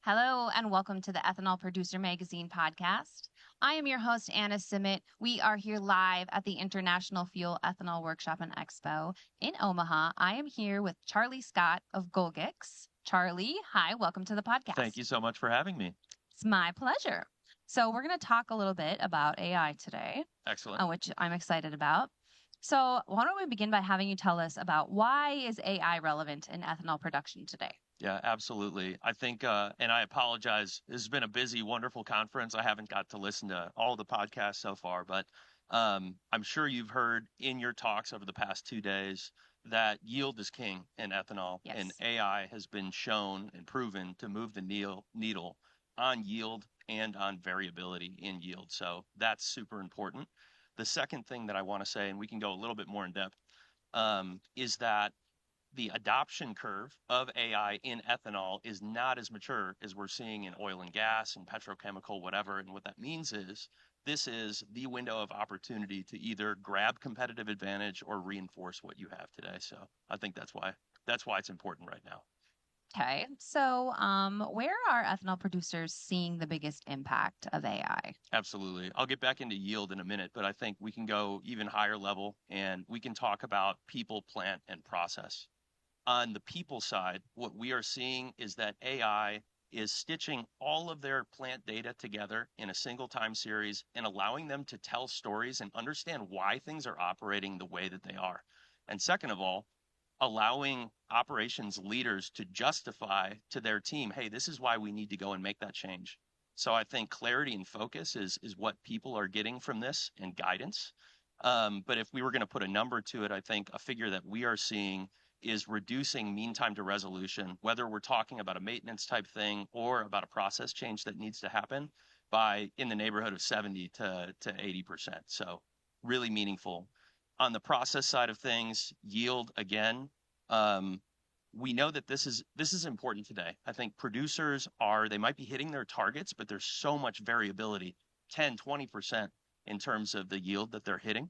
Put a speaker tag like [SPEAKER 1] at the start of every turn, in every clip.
[SPEAKER 1] Hello, and welcome to the Ethanol Producer Magazine podcast. I am your host, Anna Simmet. We are here live at the International Fuel Ethanol Workshop and Expo in Omaha. I am here with Charlie Scott of Golgix. Charlie, hi, welcome to the podcast.
[SPEAKER 2] Thank you so much for having me.
[SPEAKER 1] It's my pleasure. So, we're going to talk a little bit about AI today,
[SPEAKER 2] Excellent.
[SPEAKER 1] which I'm excited about. So, why don't we begin by having you tell us about why is AI relevant in ethanol production today?
[SPEAKER 2] Yeah, absolutely. I think, and I apologize. This has been a busy, wonderful conference. I haven't got to listen to all the podcasts so far, but I'm sure you've heard in your talks over the past 2 days that yield is king in ethanol, and
[SPEAKER 1] Yes.
[SPEAKER 2] AI has been shown and proven to move the needle on yield and on variability in yield. So that's super important. The second thing that I want to say, and we can go a little bit more in depth, is that the adoption curve of AI in ethanol is not as mature as we're seeing in oil and gas and petrochemical, whatever. And what that means is this is the window of opportunity to either grab competitive advantage or reinforce what you have today. So I think that's why it's important right now.
[SPEAKER 1] Okay. So, where are ethanol producers seeing the biggest impact of AI?
[SPEAKER 2] Absolutely. I'll get back into yield in a minute, but I think we can go even higher level and we can talk about people, plant, and process. On the people side, what we are seeing is that AI is stitching all of their plant data together in a single time series and allowing them to tell stories and understand why things are operating the way that they are. And second of all, allowing operations leaders to justify to their team, hey, this is why we need to go and make that change. So I think clarity and focus is what people are getting from this and guidance. But if we were going to put a number to it, I think a figure that we are seeing is reducing mean time to resolution, whether we're talking about a maintenance type thing or about a process change that needs to happen by in the neighborhood of 70 to 80%. So really meaningful. On the process side of things, yield again. Um, we know that this is important today. I think producers they might be hitting their targets, but there's so much variability, 10, 20% in terms of the yield that they're hitting.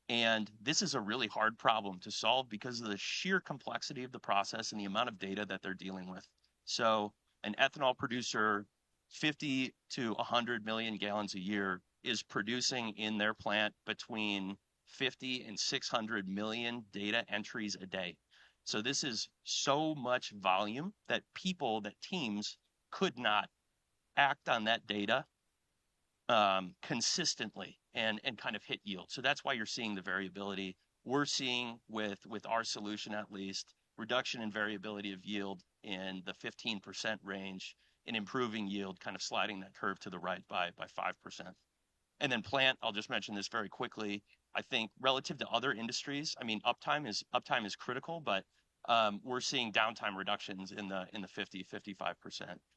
[SPEAKER 2] And this is a really hard problem to solve because of the sheer complexity of the process and the amount of data that they're dealing with. So an ethanol producer, 50 to 100 million gallons a year, is producing in their plant between 50 and 600 million data entries a day. So this is so much volume that teams could not act on that data consistently and kind of hit yield. So that's why you're seeing the variability. We're seeing with our solution at least reduction in variability of yield in the 15% range and improving yield, kind of sliding that curve to the right by 5%. And then plant, I'll just mention this very quickly. I think relative to other industries, I mean, uptime is critical, but we're seeing downtime reductions in the 50-55%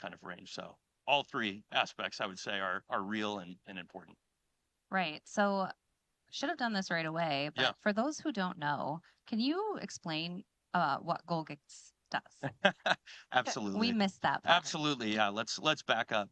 [SPEAKER 2] kind of range. So all three aspects I would say are real and important.
[SPEAKER 1] Right. So, should have done this right away,
[SPEAKER 2] Yeah,
[SPEAKER 1] but for those who don't know, can you explain what Golgix does? We
[SPEAKER 2] absolutely.
[SPEAKER 1] missed that part.
[SPEAKER 2] Absolutely. Yeah, let's back up.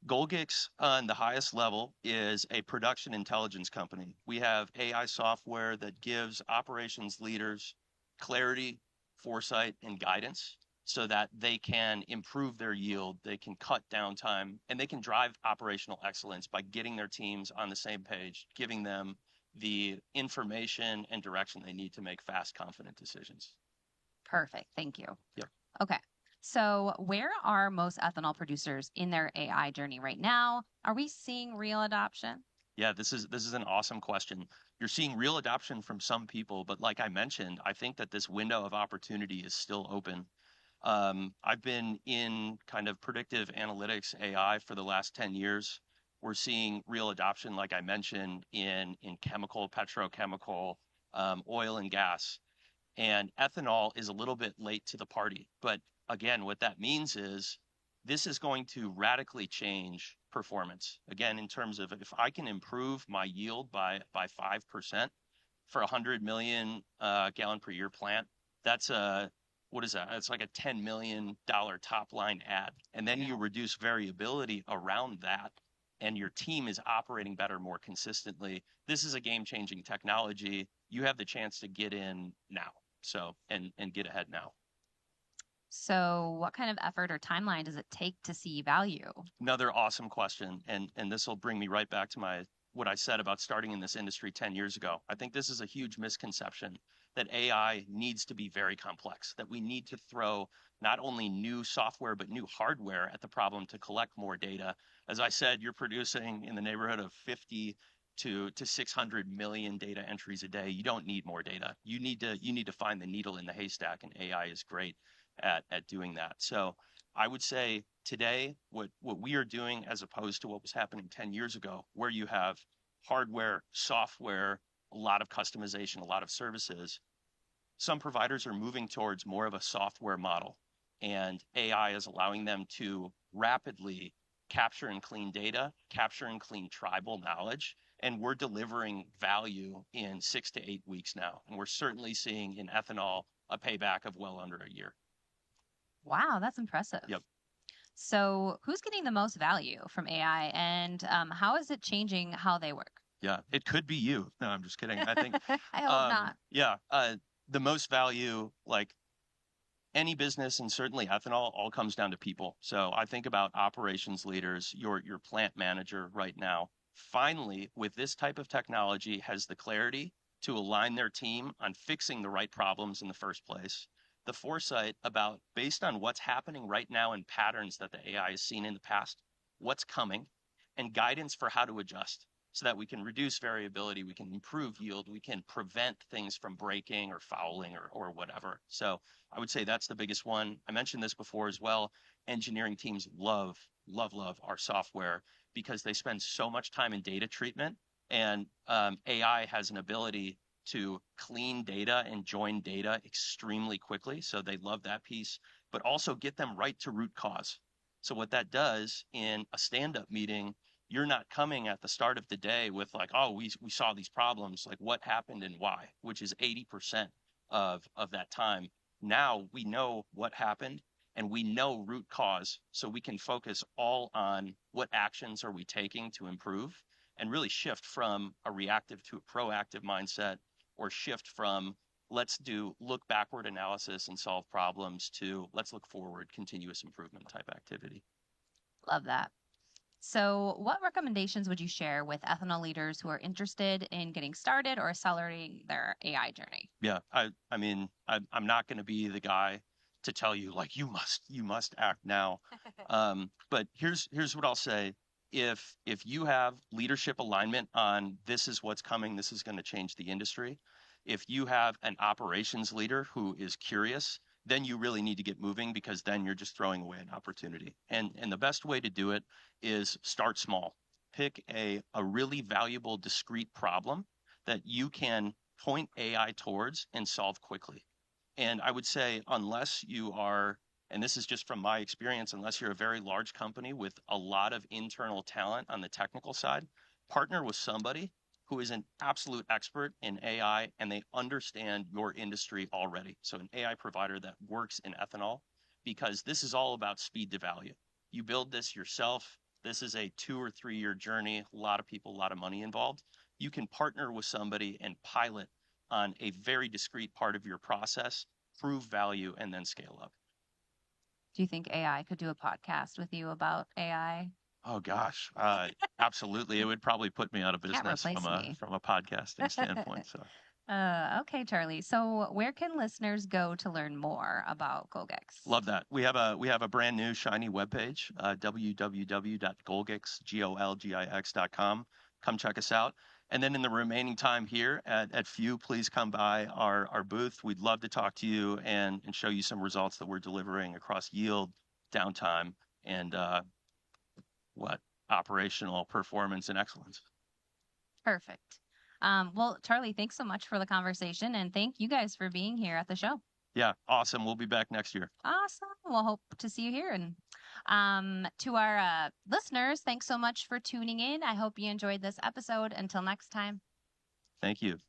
[SPEAKER 2] Golgix on the highest level is a production intelligence company. We have AI software that gives operations leaders clarity, foresight, and guidance so that they can improve their yield, they can cut downtime, and they can drive operational excellence by getting their teams on the same page, giving them the information and direction they need to make fast, confident decisions.
[SPEAKER 1] Perfect. Thank you.
[SPEAKER 2] Yep.
[SPEAKER 1] Okay. So, where are most ethanol producers in their AI journey right now? Are we seeing real adoption?
[SPEAKER 2] Yeah, this is an awesome question. You're seeing real adoption from some people, but like I mentioned, I think that this window of opportunity is still open. I've been in kind of predictive analytics AI for the last 10 years. We're seeing real adoption, like I mentioned, in chemical, petrochemical, oil and gas. And ethanol is a little bit late to the party. But again, what that means is this is going to radically change performance. Again, in terms of if I can improve my yield by 5% for a 100 million gallon per year plant, that's a what is that? It's like a $10 million top line ad. And then you
[SPEAKER 1] Yeah.
[SPEAKER 2] reduce variability around that and your team is operating better, more consistently. This is a game changing technology. You have the chance to get in now. So and get ahead now.
[SPEAKER 1] So, what kind of effort or timeline does it take to see value?
[SPEAKER 2] Another awesome question, and this will bring me right back to what I said about starting in this industry 10 years ago. I think this is a huge misconception that AI needs to be very complex, that we need to throw not only new software but new hardware at the problem to collect more data. As I said, you're producing in the neighborhood of 50 to 600 million data entries a day. You don't need more data. You need to find the needle in the haystack, and AI is great at doing that. So I would say today, what we are doing as opposed to what was happening 10 years ago, where you have hardware, software, a lot of customization, a lot of services, some providers are moving towards more of a software model, and AI is allowing them to rapidly capture and clean data, capture and clean tribal knowledge, and we're delivering value in 6 to 8 weeks now. And we're certainly seeing in ethanol a payback of well under a year.
[SPEAKER 1] Wow, that's impressive.
[SPEAKER 2] Yep.
[SPEAKER 1] So, who's getting the most value from AI, and how is it changing how they work?
[SPEAKER 2] Yeah, it could be you. No, I'm just kidding. I think,
[SPEAKER 1] I hope not.
[SPEAKER 2] yeah, the most value, like any business and certainly ethanol, all comes down to people. So I think about operations leaders, your plant manager right now, finally, with this type of technology, has the clarity to align their team on fixing the right problems in the first place. The foresight about, based on what's happening right now and patterns that the AI has seen in the past, what's coming, and guidance for how to adjust so that we can reduce variability, we can improve yield, we can prevent things from breaking or fouling or whatever. So I would say that's the biggest one. I mentioned this before as well. Engineering teams love our software because they spend so much time in data treatment, and AI has an ability to clean data and join data extremely quickly. So they love that piece, but also get them right to root cause. So what that does in a stand-up meeting, you're not coming at the start of the day with like, oh, we saw these problems, like what happened and why, which is 80% of that time. Now we know what happened and we know root cause, so we can focus all on what actions are we taking to improve and really shift from a reactive to a proactive mindset, or shift from let's do look backward analysis and solve problems to let's look forward, continuous improvement type activity.
[SPEAKER 1] Love that. So, what recommendations would you share with ethanol leaders who are interested in getting started or accelerating their AI journey?
[SPEAKER 2] Yeah, I mean, I'm not going to be the guy to tell you like you must act now. But here's what I'll say. If you have leadership alignment on this is what's coming, this is going to change the industry. If you have an operations leader who is curious, then you really need to get moving, because then you're just throwing away an opportunity. And the best way to do it is start small. Pick a really valuable, discrete problem that you can point AI towards and solve quickly. And I would say, unless you are, and this is just from my experience, unless you're a very large company with a lot of internal talent on the technical side, partner with somebody who is an absolute expert in AI and they understand your industry already. So an AI provider that works in ethanol, because this is all about speed to value. You build this yourself. This is a 2 or 3 year journey, a lot of people, a lot of money involved. You can partner with somebody and pilot on a very discrete part of your process, prove value, and then scale up.
[SPEAKER 1] Do you think AI could do a podcast with you about AI?
[SPEAKER 2] Oh gosh, absolutely. It would probably put me out of business from a podcasting standpoint. So.
[SPEAKER 1] Okay, Charlie. So, where can listeners go to learn more about Golgix?
[SPEAKER 2] Love that. We have a brand new shiny webpage, www.golgix.com. Come check us out. And then in the remaining time here at FEW, please come by our booth. We'd love to talk to you and show you some results that we're delivering across yield, downtime, and operational performance and excellence.
[SPEAKER 1] Perfect. Well, Charlie, thanks so much for the conversation, and thank you guys for being here at the show.
[SPEAKER 2] Yeah, awesome. We'll be back next year.
[SPEAKER 1] Awesome. We'll hope to see you here. And to our listeners, thanks so much for tuning in. I hope you enjoyed this episode. Until next time.
[SPEAKER 2] Thank you.